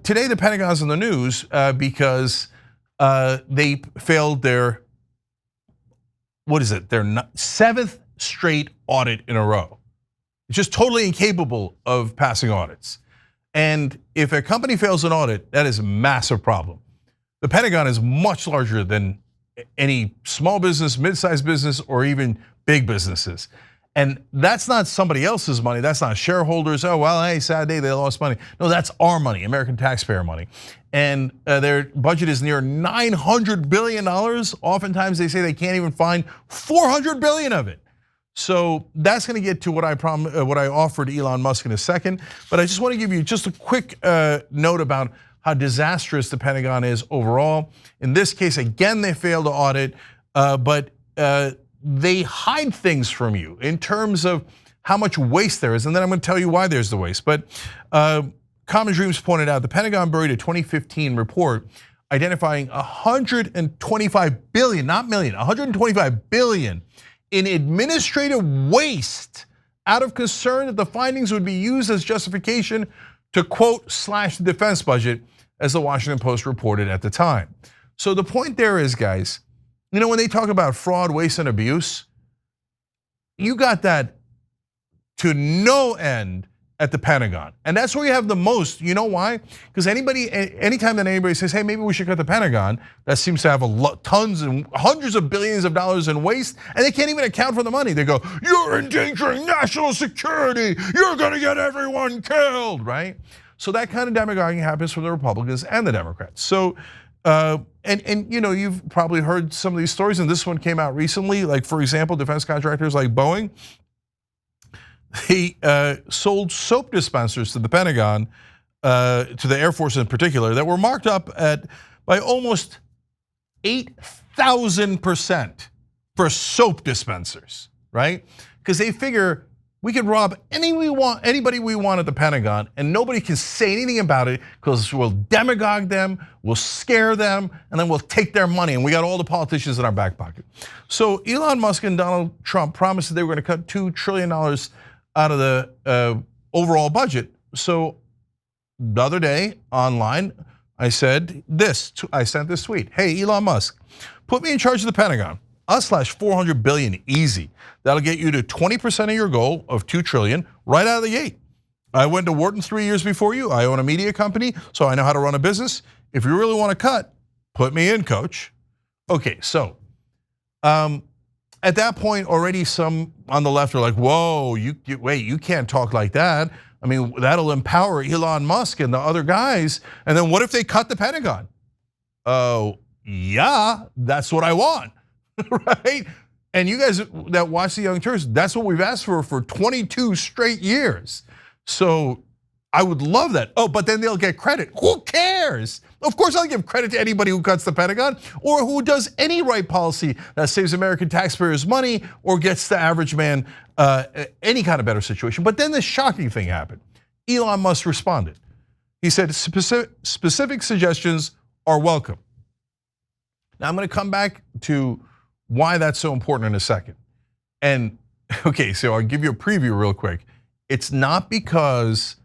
Today, the Pentagon's in the news because they failed their, their seventh straight audit in a row. It's just totally incapable of passing audits. And if a company fails an audit, that is a massive problem. The Pentagon is much larger than any small business, mid-sized business, or even big businesses. And that's not somebody else's money. That's not shareholders. Oh, well, hey, sad day, they lost money. No, that's our money, American taxpayer money. And their budget is near $900 billion. Oftentimes they say they can't even find 400 billion of it. So that's going to get to what I offered Elon Musk in a second. But I just want to give you just a quick note about how disastrous the Pentagon is overall. In this case, again, they failed to audit, but they hide things from you in terms of how much waste there is, and then I'm going to tell you why there's the waste. But Common Dreams pointed out the Pentagon buried a 2015 report identifying 125 billion, not million, 125 billion in administrative waste out of concern that the findings would be used as justification to quote slash the defense budget, as the Washington Post reported at the time. So the point there is, guys, you know, when they talk about fraud, waste, and abuse, you got that to no end at the Pentagon. And that's where you have the most. You know why? Because anytime that anybody says, hey, maybe we should cut the Pentagon, that seems to have tons and hundreds of billions of dollars in waste, and they can't even account for the money. They go, you're endangering national security. You're gonna get everyone killed, right? So that kind of demagoguing happens from the Republicans and the Democrats. So, and you know, you've probably heard some of these stories, and this one came out recently. Like, for example, defense contractors like Boeing, they sold soap dispensers to the Pentagon, to the Air Force in particular, that were marked up by almost 8,000% for soap dispensers, right? Because they figure we can rob anybody we want at the Pentagon, and nobody can say anything about it because we'll demagogue them, we'll scare them, and then we'll take their money, and we got all the politicians in our back pocket. So Elon Musk and Donald Trump promised that they were going to cut $2 trillion out of the overall budget. So the other day online, I said this. I sent this tweet. Hey, Elon Musk, put me in charge of the Pentagon. /400 billion, easy. That'll get you to 20% of your goal of 2 trillion right out of the gate. I went to Wharton 3 years before you. I own a media company, so I know how to run a business. If you really want to cut, put me in, coach. Okay, so at that point, already some on the left are like, whoa, wait, you can't talk like that. I mean, that'll empower Elon Musk and the other guys. And then what if they cut the Pentagon? Oh, yeah, that's what I want. Right? And you guys that watch the Young Turks, that's what we've asked for 22 straight years. So I would love that. Oh, but then they'll get credit. Who cares? Of course I'll give credit to anybody who cuts the Pentagon or who does any right policy that saves American taxpayers money or gets the average man any kind of better situation. But then the shocking thing happened. Elon Musk responded. He said specific suggestions are welcome. Now I'm going to come back to why that's so important in a second. And okay, so I'll give you a preview real quick. It's not because,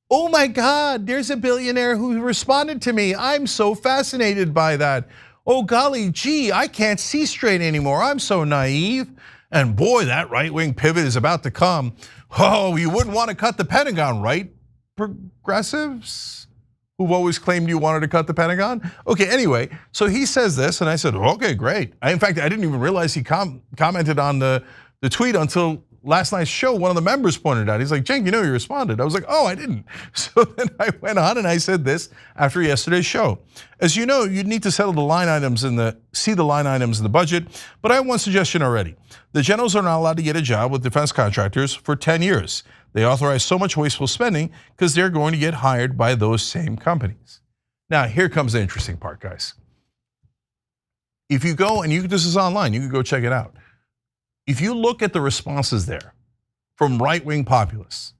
oh my God, there's a billionaire who responded to me. I'm so fascinated by that. Oh golly gee, I can't see straight anymore. I'm so naive. And boy, that right-wing pivot is about to come. Oh, you wouldn't want to cut the Pentagon, right? Progressives who've always claimed you wanted to cut the Pentagon. Okay, anyway, so he says this and I said, okay, great. In fact, I didn't even realize he commented on the tweet until last night's show. One of the members pointed out, he's like, Cenk, you know you responded. I was like, oh, I didn't. So then I went on and I said this after yesterday's show. As you know, you'd need to see the line items in the budget, but I have one suggestion already. The generals are not allowed to get a job with defense contractors for 10 years. They authorize so much wasteful spending because they're going to get hired by those same companies. Now, here comes the interesting part, guys. If you go, and this is online, you can go check it out. If you look at the responses there from right-wing populists,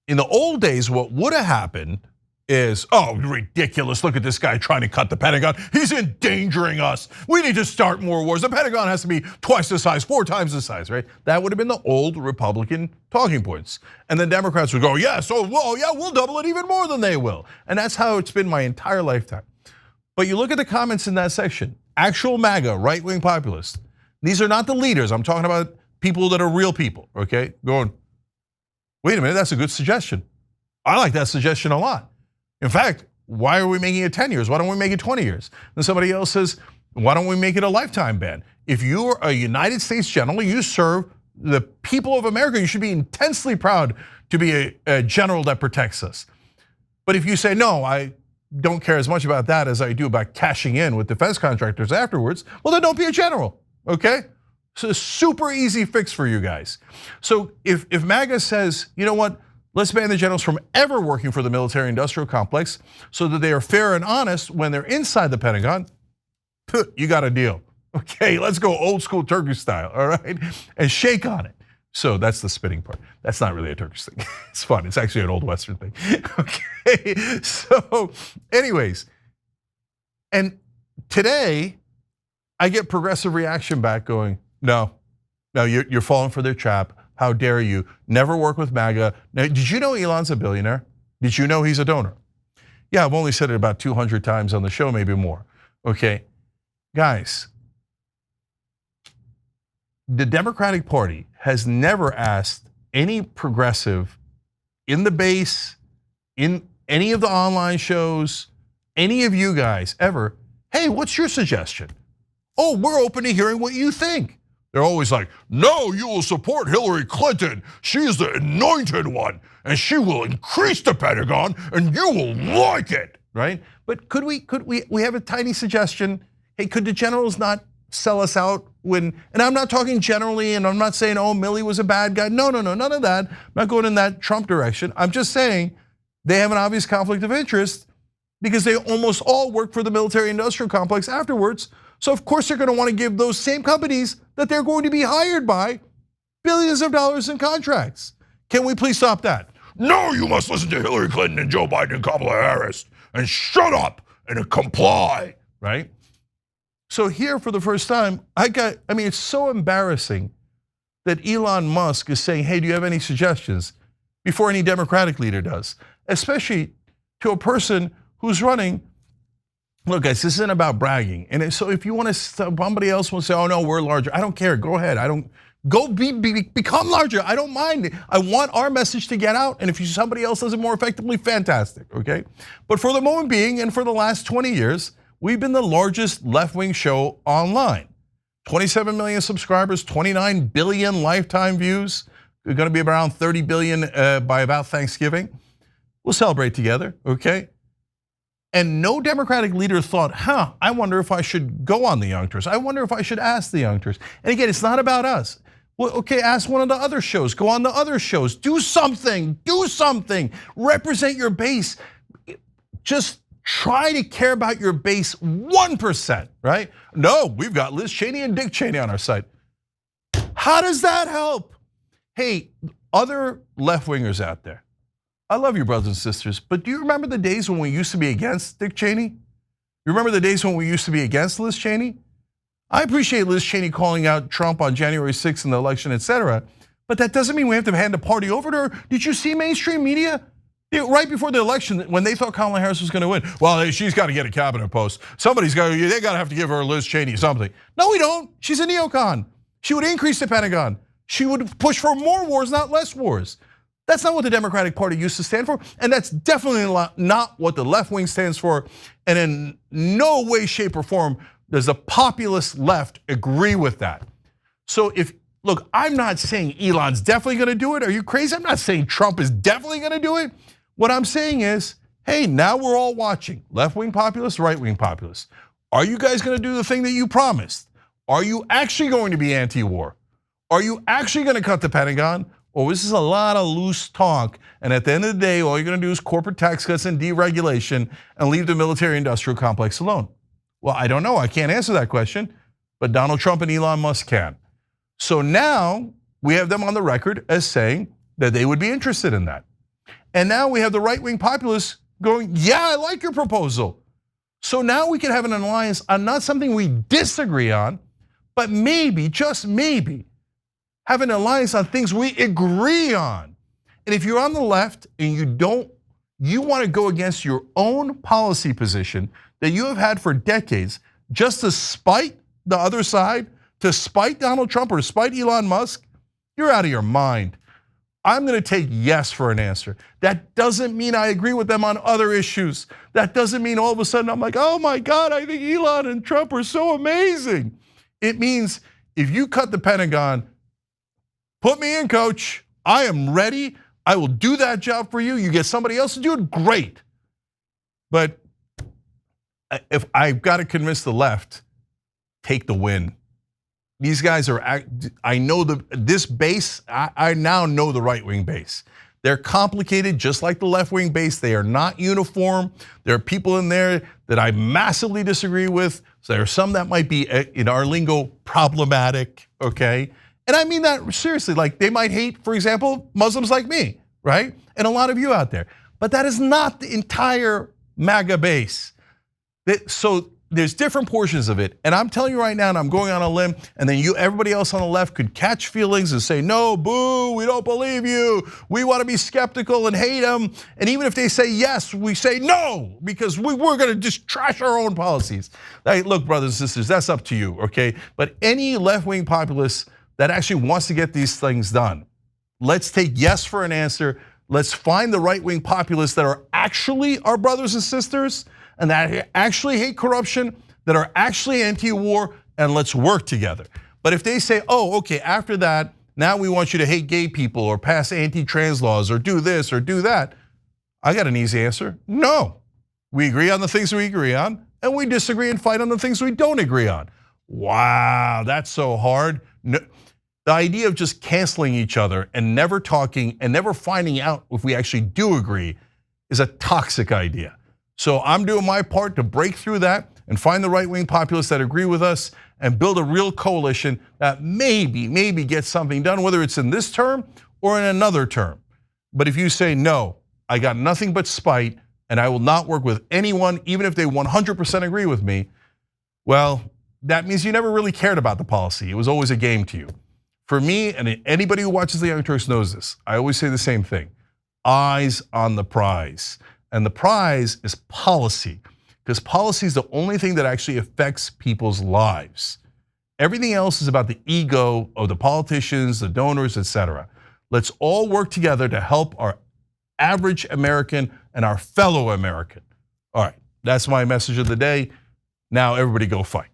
in the old days, what would have happened is, oh, ridiculous. Look at this guy trying to cut the Pentagon. He's endangering us. We need to start more wars. The Pentagon has to be twice the size, 4 times the size, right? That would have been the old Republican talking points. And then Democrats would go, yeah, so, well, yeah, we'll double it even more than they will. And that's how it's been my entire lifetime. But you look at the comments in that section, actual MAGA, right-wing populists. These are not the leaders. I'm talking about people that are real people, okay? Going, wait a minute, that's a good suggestion. I like that suggestion a lot. In fact, why are we making it 10 years? Why don't we make it 20 years? Then somebody else says, why don't we make it a lifetime ban? If you're a United States general, you serve the people of America, you should be intensely proud to be a general that protects us. But if you say, no, I don't care as much about that as I do about cashing in with defense contractors afterwards, well, then don't be a general, okay? So super easy fix for you guys. So if MAGA says, you know what, let's ban the generals from ever working for the military-industrial complex so that they are fair and honest when they're inside the Pentagon, you got a deal. Okay, let's go old school Turkish style, all right? And shake on it. So that's the spitting part. That's not really a Turkish thing. It's fun, it's actually an old Western thing. Okay, so anyways, and today I get progressive reaction back going, no, you're falling for their trap. How dare you? Never work with MAGA. Now, did you know Elon's a billionaire? Did you know he's a donor? Yeah, I've only said it about 200 times on the show, maybe more. Okay, guys, the Democratic Party has never asked any progressive in the base, in any of the online shows, any of you guys ever, hey, what's your suggestion? Oh, we're open to hearing what you think. They're always like, no, you will support Hillary Clinton. She is the anointed one, and she will increase the Pentagon, and you will like it, right? But could we have a tiny suggestion? Hey, could the generals not sell us out when, and I'm not talking generally, and I'm not saying, oh, Milley was a bad guy. No, none of that. I'm not going in that Trump direction. I'm just saying they have an obvious conflict of interest because they almost all work for the military-industrial complex afterwards. So of course they're going to want to give those same companies that they're going to be hired by billions of dollars in contracts. Can we please stop that? No, you must listen to Hillary Clinton and Joe Biden and Kamala Harris and shut up and comply, right? So here for the first time, I mean, it's so embarrassing that Elon Musk is saying, hey, do you have any suggestions? Before any Democratic leader does, especially to a person who's running. Look, guys, this isn't about bragging. And so if you want to, somebody else will say, oh no, we're larger. I don't care, go ahead. Become larger, I don't mind. I want our message to get out, and if somebody else does it more effectively, fantastic, okay? But for the moment being, and for the last 20 years, we've been the largest left-wing show online. 27 million subscribers, 29 billion lifetime views. We're gonna be around 30 billion by about Thanksgiving. We'll celebrate together, okay? And no Democratic leader thought, I wonder if I should go on the Young Turks. I wonder if I should ask the Young Turks. And again, it's not about us. Well, okay, ask one of the other shows, go on the other shows, do something, represent your base. Just try to care about your base 1%, right? No, we've got Liz Cheney and Dick Cheney on our side. How does that help? Hey, other left-wingers out there, I love you, brothers and sisters, but do you remember the days when we used to be against Dick Cheney? You remember the days when we used to be against Liz Cheney? I appreciate Liz Cheney calling out Trump on January 6th in the election, etc. But that doesn't mean we have to hand the party over to her. Did you see mainstream media? Right before the election, when they thought Kamala Harris was gonna win, well, she's gotta get a cabinet post. They gotta have to give her Liz Cheney something. No, we don't, she's a neocon. She would increase the Pentagon. She would push for more wars, not less wars. That's not what the Democratic Party used to stand for, and that's definitely not what the left wing stands for, and in no way, shape, or form does the populist left agree with that. So look, I'm not saying Elon's definitely gonna do it. Are you crazy? I'm not saying Trump is definitely gonna do it. What I'm saying is, hey, now we're all watching, left-wing populists, right-wing populists. Are you guys gonna do the thing that you promised? Are you actually going to be anti-war? Are you actually gonna cut the Pentagon? Or this is a lot of loose talk, and at the end of the day, all you're gonna do is corporate tax cuts and deregulation and leave the military-industrial complex alone? Well, I don't know, I can't answer that question, but Donald Trump and Elon Musk can. So now we have them on the record as saying that they would be interested in that. And now we have the right-wing populists going, yeah, I like your proposal. So now we can have an alliance on not something we disagree on, but maybe, just maybe, have an alliance on things we agree on. And if you're on the left and you want to go against your own policy position that you have had for decades, just to spite the other side, to spite Donald Trump or spite Elon Musk, you're out of your mind. I'm going to take yes for an answer. That doesn't mean I agree with them on other issues. That doesn't mean all of a sudden I'm like, oh my God, I think Elon and Trump are so amazing. It means if you cut the Pentagon, put me in, coach. I am ready. I will do that job for you. You get somebody else to do it, great. But if I've got to convince the left, take the win. These guys are, I know this base, I now know the right-wing base. They're complicated, just like the left-wing base. They are not uniform. There are people in there that I massively disagree with. So there are some that might be, in our lingo, problematic, okay? And I mean that seriously, like they might hate, for example, Muslims like me, right? And a lot of you out there. But that is not the entire MAGA base. So there's different portions of it. And I'm telling you right now, and I'm going on a limb, and then everybody else on the left could catch feelings and say, no, boo, we don't believe you. We want to be skeptical and hate them. And even if they say yes, we say no, because we're going to just trash our own policies. Like, look, brothers and sisters, that's up to you, okay? But any left-wing populist that actually wants to get these things done, let's take yes for an answer. Let's find the right-wing populists that are actually our brothers and sisters and that actually hate corruption, that are actually anti-war, and let's work together. But if they say, oh, okay, after that, now we want you to hate gay people or pass anti-trans laws or do this or do that, I got an easy answer. No, we agree on the things we agree on, and we disagree and fight on the things we don't agree on. Wow, that's so hard. No, the idea of just canceling each other and never talking and never finding out if we actually do agree is a toxic idea. So I'm doing my part to break through that and find the right-wing populists that agree with us and build a real coalition that maybe gets something done, whether it's in this term or in another term. But if you say, no, I got nothing but spite and I will not work with anyone, even if they 100% agree with me, well, that means you never really cared about the policy. It was always a game to you. For me, and anybody who watches the Young Turks knows this, I always say the same thing, eyes on the prize. And the prize is policy, because policy is the only thing that actually affects people's lives. Everything else is about the ego of the politicians, the donors, etc. Let's all work together to help our average American and our fellow American. All right, that's my message of the day. Now everybody go fight.